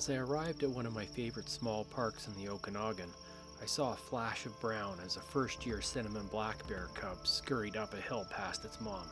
As I arrived at one of my favorite small parks in the Okanagan, I saw a flash of brown as a first-year cinnamon black bear cub scurried up a hill past its mom.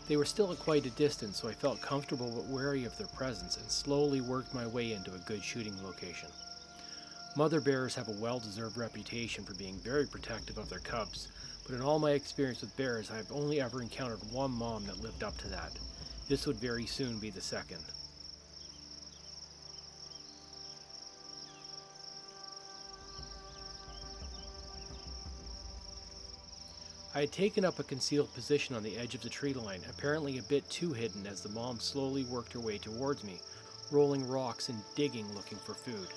They were still at quite a distance, so I felt comfortable but wary of their presence and slowly worked my way into a good shooting location. Mother bears have a well-deserved reputation for being very protective of their cubs, but in all my experience with bears, I've only ever encountered one mom that lived up to that. This would very soon be the second. I had taken up a concealed position on the edge of the tree line, apparently a bit too hidden as the mom slowly worked her way towards me, rolling rocks and digging looking for food.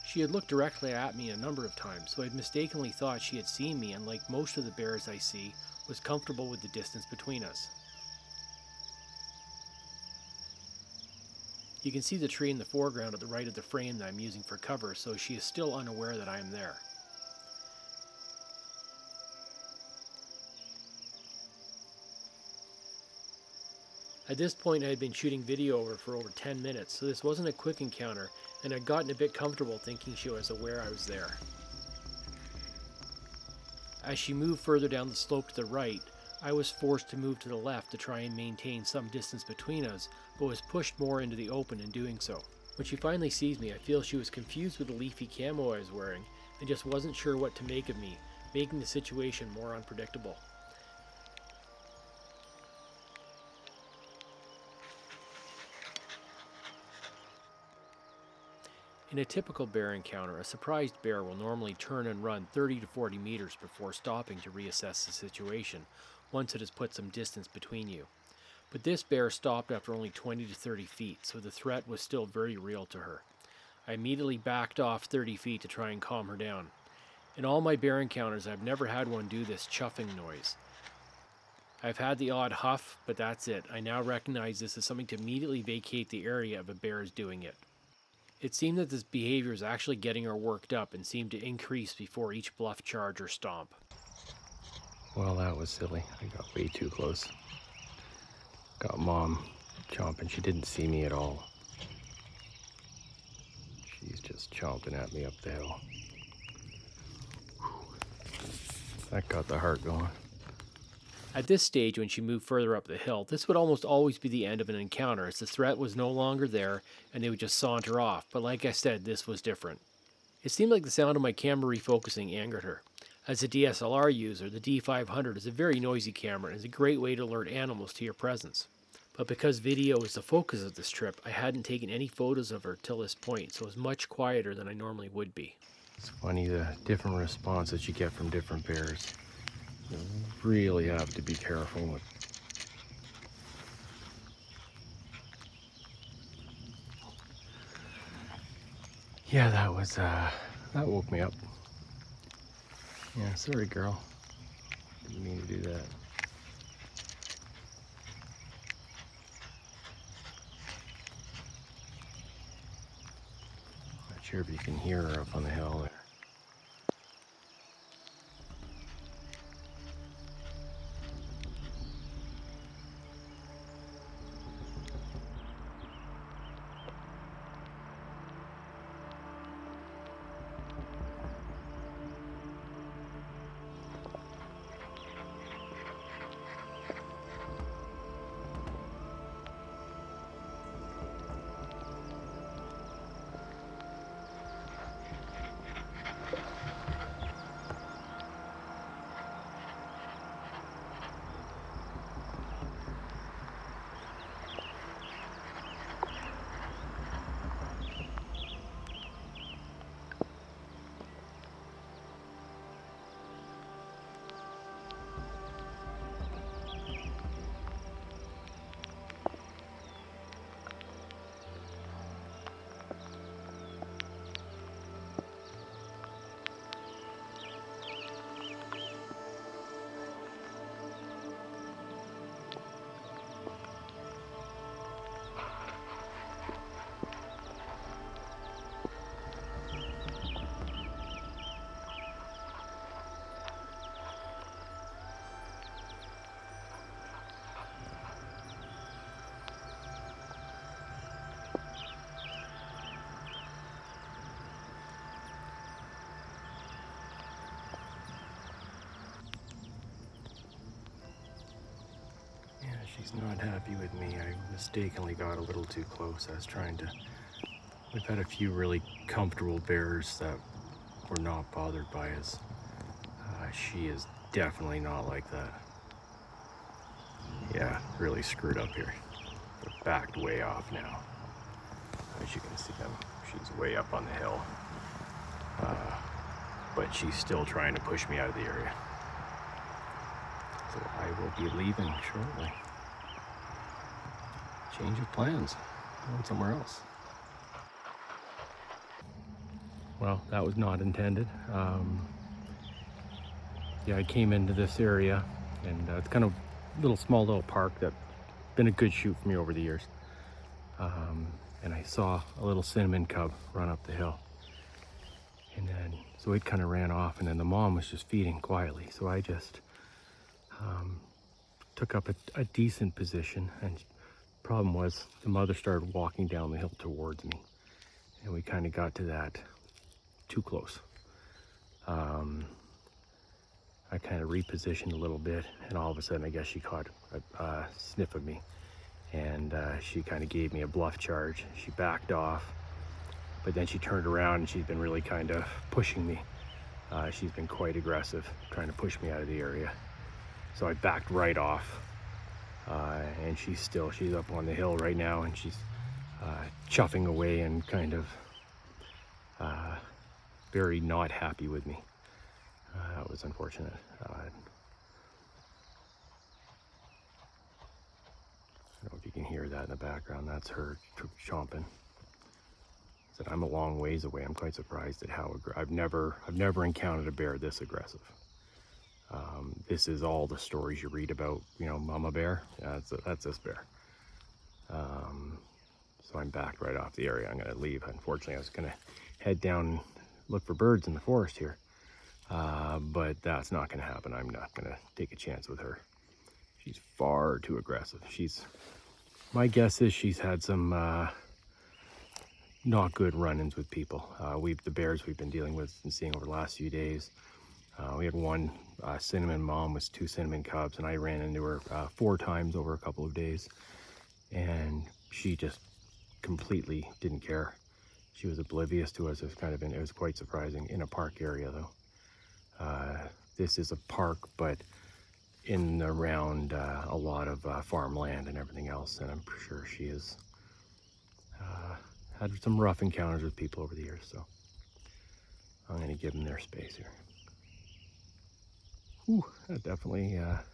She had looked directly at me a number of times, so I had mistakenly thought she had seen me and, like most of the bears I see, was comfortable with the distance between us. You can see the tree in the foreground at the right of the frame that I'm using for cover, so she is still unaware that I am there. At this point I had been shooting video for over 10 minutes, so this wasn't a quick encounter, and I'd gotten a bit comfortable thinking she was aware I was there. As she moved further down the slope to the right, I was forced to move to the left to try and maintain some distance between us, but was pushed more into the open in doing so. When she finally sees me, I feel she was confused with the leafy camo I was wearing and just wasn't sure what to make of me, making the situation more unpredictable. In a typical bear encounter, a surprised bear will normally turn and run 30 to 40 meters before stopping to reassess the situation once it has put some distance between you. But this bear stopped after only 20 to 30 feet, so the threat was still very real to her. I immediately backed off 30 feet to try and calm her down. In all my bear encounters, I've never had one do this chuffing noise. I've had the odd huff, but that's it. I now recognize this as something to immediately vacate the area if a bear is doing it. It seemed that this behavior was actually getting her worked up and seemed to increase before each bluff charge or stomp. Well, that was silly. I got way too close. Got Mom chomping. She didn't see me at all. She's just chomping at me up the hill. That got the heart going. At this stage, when she moved further up the hill, this would almost always be the end of an encounter, as the threat was no longer there and they would just saunter off, but like I said, this was different. It seemed like the sound of my camera refocusing angered her. As a DSLR user, the D500 is a very noisy camera and is a great way to alert animals to your presence. But because video is the focus of this trip, I hadn't taken any photos of her till this point, so it was much quieter than I normally would be. It's funny the different responses you get from different bears. You really have to be careful with. Yeah, that woke me up. Yeah, sorry girl. Didn't mean to do that. Not sure if you can hear her up on the hill there. She's not happy with me. I mistakenly got a little too close. I was trying to... We've had a few really comfortable bears that were not bothered by us. She is definitely not like that. Yeah, really screwed up here. They're backed way off now. As you can see them, she's way up on the hill. But she's still trying to push me out of the area. So I will be leaving shortly. Change of plans. Going somewhere else. Well, that was not intended. Yeah, I came into this area, and it's kind of a small little park that's been a good shoot for me over the years. And I saw a little cinnamon cub run up the hill. And then, so it kind of ran off, and then the mom was just feeding quietly. So I just took up a decent position, and the problem was the mother started walking down the hill towards me. And we kind of got to that too close. I kind of repositioned a little bit, and all of a sudden I guess she caught a sniff of me, and she kind of gave me a bluff charge. She backed off, but then she turned around and she's been really kind of pushing me. She's been quite aggressive, trying to push me out of the area. So I backed right off, and she's up on the hill right now, and she's chuffing away and kind of very not happy with me. That was unfortunate. I don't know if you can hear that in the background. That's her chomping. Said I'm a long ways away. I'm quite surprised at how I've never encountered a bear this aggressive. This is all the stories you read about, you know, mama bear. Yeah, that's this bear. So I'm backed right off the area. I'm gonna leave. Unfortunately, I was gonna head down and look for birds in the forest here. But that's not going to happen. I'm not going to take a chance with her. She's far too aggressive. My guess is she's had some not good run-ins with people. The bears we've been dealing with and seeing over the last few days. We had one cinnamon mom with 2 cinnamon cubs, and I ran into her 4 times over a couple of days, and she just completely didn't care. She was oblivious to us. It was quite surprising in a park area though. This is a park, but in around a lot of farmland and everything else, and I'm sure she has had some rough encounters with people over the years, so I'm going to give them their space here. Whew, that definitely that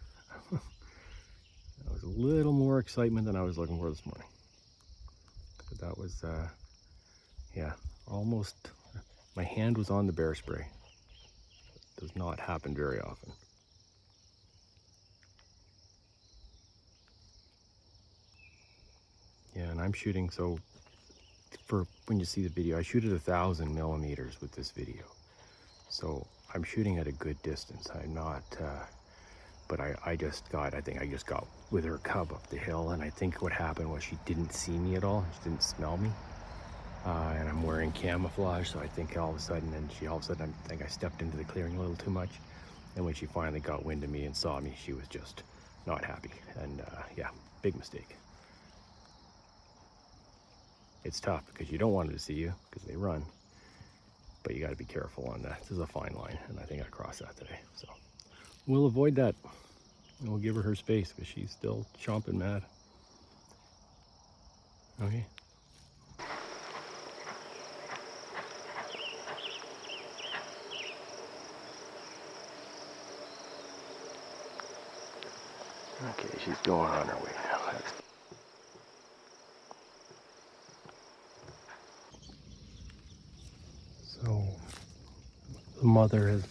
was a little more excitement than I was looking for this morning. But that was, yeah, almost, my hand was on the bear spray. Does not happen very often. Yeah, and I'm shooting, so for when you see the video, I shoot at 1,000 millimeters with this video. So I'm shooting at a good distance. I'm not, but I think I just got with her cub up the hill, and I think what happened was she didn't see me at all. She didn't smell me. And I'm wearing camouflage, so I think all of a sudden I think I stepped into the clearing a little too much, and when she finally got wind of me and saw me, she was just not happy, and yeah, big mistake. It's tough because you don't want them to see you because they run, but you got to be careful on that. This is a fine line, and I think I crossed that today, so we'll avoid that, and we'll give her space because she's still chomping mad. Okay. Okay, she's going on her way now. So, the mother has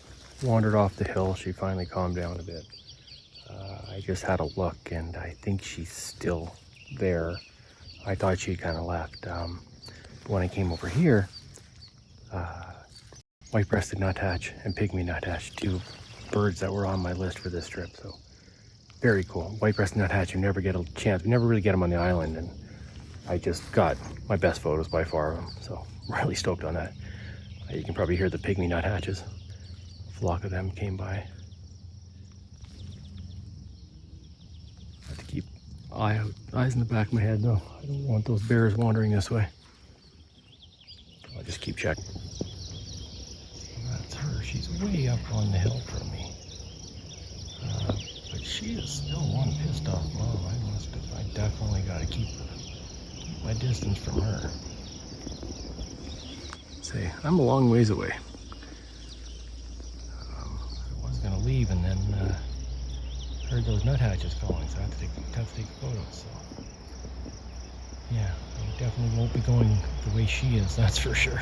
wandered off the hill. She finally calmed down a bit. I just had a look, and I think she's still there. I thought she kind of left. But when I came over here, white-breasted nuthatch and pygmy nuthatch, 2 birds that were on my list for this trip. So. Very cool. White-breasted nuthatch, you never get a chance. We never really get them on the island, and I just got my best photos by far of them, so I'm really stoked on that. You can probably hear the pygmy nuthatches. A flock of them came by. I have to keep eyes in the back of my head though. I don't want those bears wandering this way. I'll just keep checking. That's her. She's way up on the hill from me. But she is still one pissed off mom. I definitely got to keep my distance from her. Say, I'm a long ways away. I was gonna leave and then heard those nuthatches calling, so I had to take photos. So yeah, I definitely won't be going the way she is, that's for sure.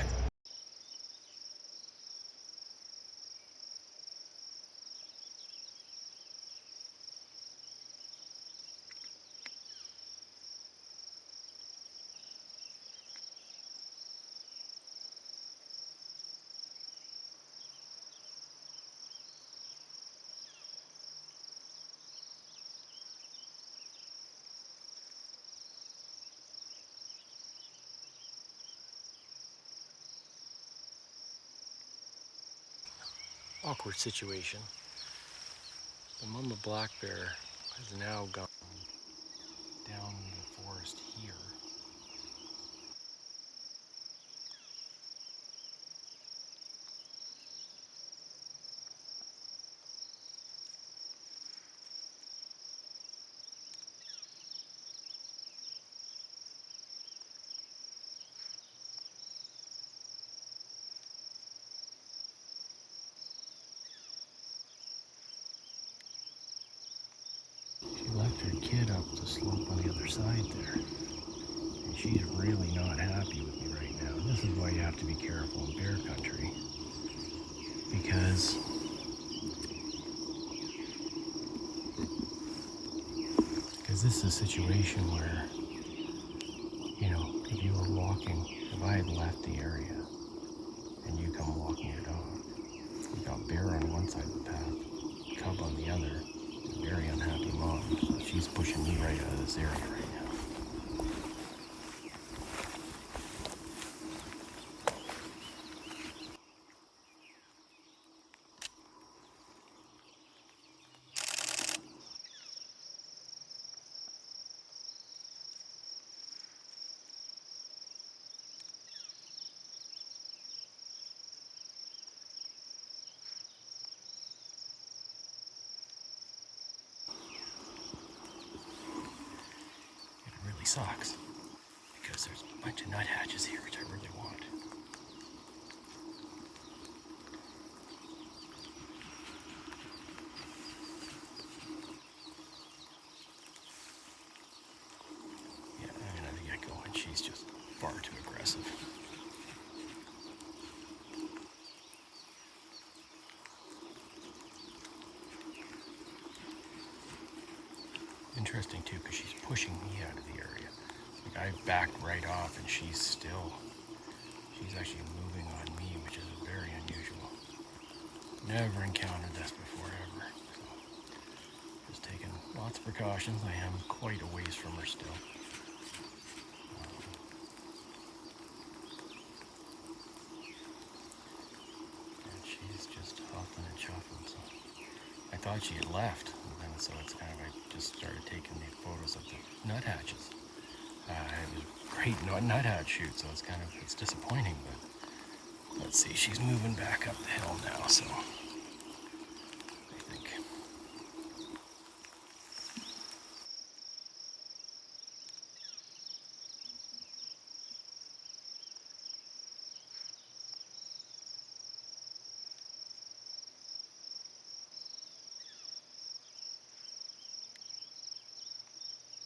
Awkward situation. The mama black bear has now gone down the forest here. She left her kid up the slope on the other side there. And she's really not happy with me right now. This is why you have to be careful in bear country. Because this is a situation where, you know, if you were walking, if I had left the area and you come walking your dog, you got bear on one side of the path, cub on the other, very unhappy mom. So she's pushing me right out of this area right now. It really sucks because there's a bunch of nuthatches here, which I really want. Yeah, I'm gonna get going. She's just far too aggressive. Interesting too, because she's pushing me out of the area. Like I backed right off and she's actually moving on me, which is very unusual. Never encountered this before ever. So just taking lots of precautions. I am quite a ways from her still. And she's just huffing and chuffing. So I thought she had left, and so it's kind of, I just started taking the photos of the nuthatches. It was a great nuthatch shoot, so it's disappointing, but let's see, she's moving back up the hill now, so I think.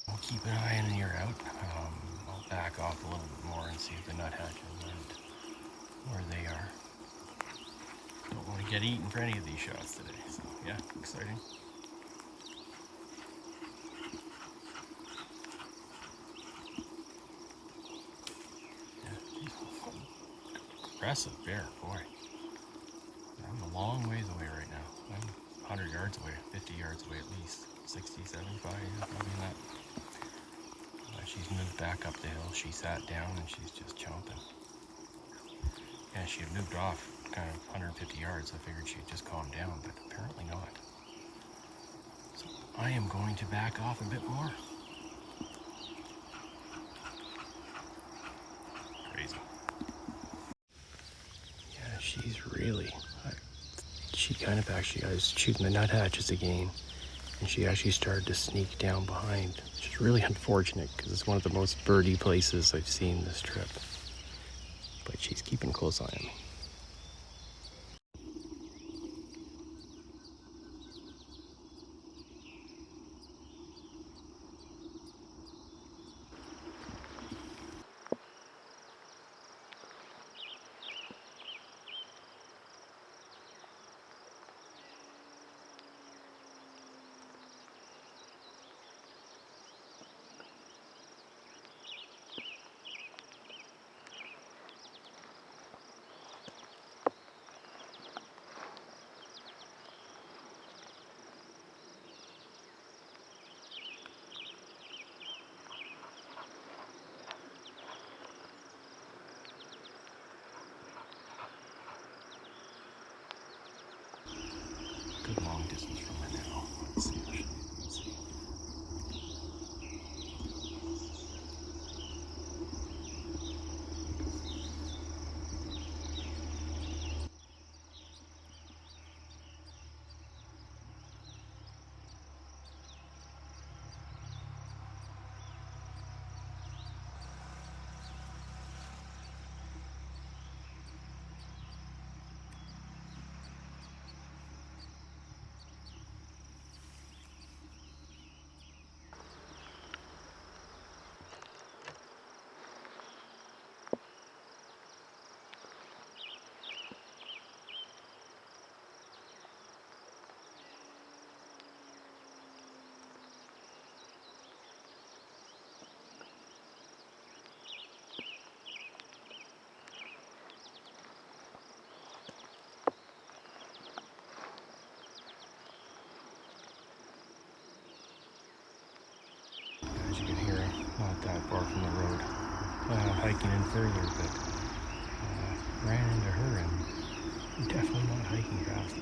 I'll keep an eye in and ear out. I'll back off a little bit more and see if the nuthatches aren't where they are. Don't want to get eaten for any of these shots today, so yeah, exciting. Yeah, aggressive bear, boy. I'm a long ways away right now. I'm 100 yards away, 50 yards away at least. 60, 75, probably that. She's moved back up the hill. She sat down and she's just chomping. Yeah, she had moved off kind of 150 yards. I figured she'd just calm down, but apparently not. So I am going to back off a bit more. really. She kind of actually, I was shooting the nuthatches again, and she actually started to sneak down behind, which is really unfortunate because it's one of the most birdie places I've seen this trip. But she's keeping a close eye on me. Good long distance from her now. Let's see what let's see. As you can hear, not that far from the road. Hiking in further, but ran into her and definitely not hiking faster.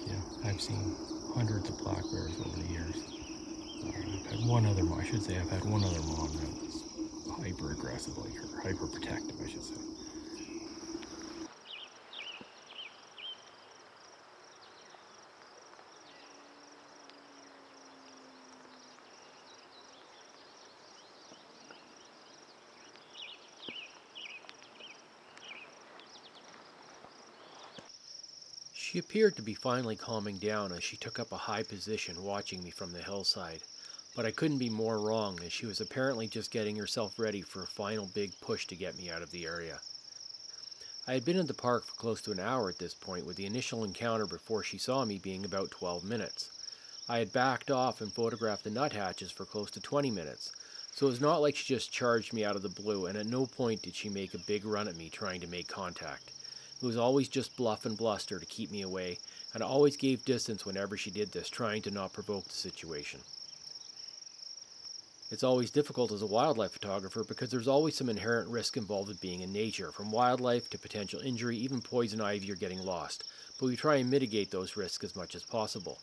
Yeah, I've seen hundreds of black bears over the years. I've had one other, I should say, I've had one other mom that was hyper aggressive like her, hyper protective, I should say. She appeared to be finally calming down as she took up a high position watching me from the hillside, but I couldn't be more wrong as she was apparently just getting herself ready for a final big push to get me out of the area. I had been in the park for close to an hour at this point, with the initial encounter before she saw me being about 12 minutes. I had backed off and photographed the nuthatches for close to 20 minutes, so it was not like she just charged me out of the blue, and at no point did she make a big run at me trying to make contact. It was always just bluff and bluster to keep me away, and I always gave distance whenever she did this, trying to not provoke the situation. It's always difficult as a wildlife photographer because there's always some inherent risk involved with being in nature, from wildlife to potential injury, even poison ivy or getting lost, but we try and mitigate those risks as much as possible.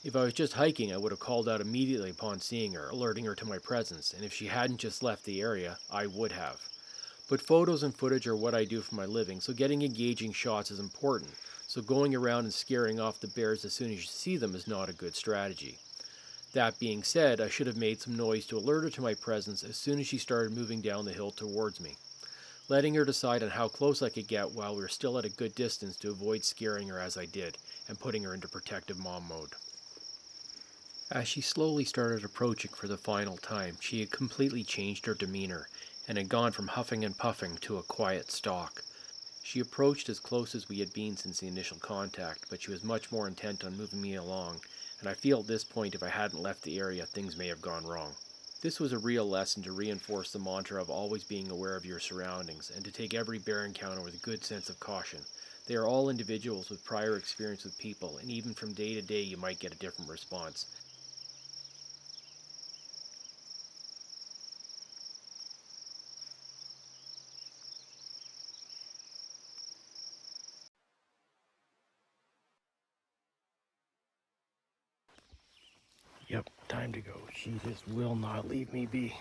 If I was just hiking, I would have called out immediately upon seeing her, alerting her to my presence, and if she hadn't just left the area, I would have. But photos and footage are what I do for my living, so getting engaging shots is important, so going around and scaring off the bears as soon as you see them is not a good strategy. That being said, I should have made some noise to alert her to my presence as soon as she started moving down the hill towards me, letting her decide on how close I could get while we were still at a good distance to avoid scaring her as I did, and putting her into protective mom mode. As she slowly started approaching for the final time, she had completely changed her demeanor, and had gone from huffing and puffing to a quiet stalk. She approached as close as we had been since the initial contact, but she was much more intent on moving me along, and I feel at this point if I hadn't left the area, things may have gone wrong. This was a real lesson to reinforce the mantra of always being aware of your surroundings, and to take every bear encounter with a good sense of caution. They are all individuals with prior experience with people, and even from day to day you might get a different response. time to go. She just will not leave me be.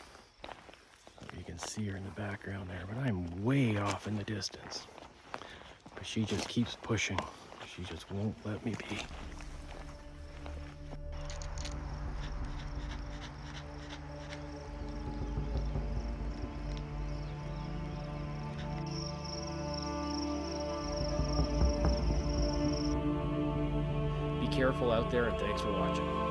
You can see her in the background there, but I'm way off in the distance. But she just keeps pushing. She just won't let me be. Be careful out there, and thanks for watching.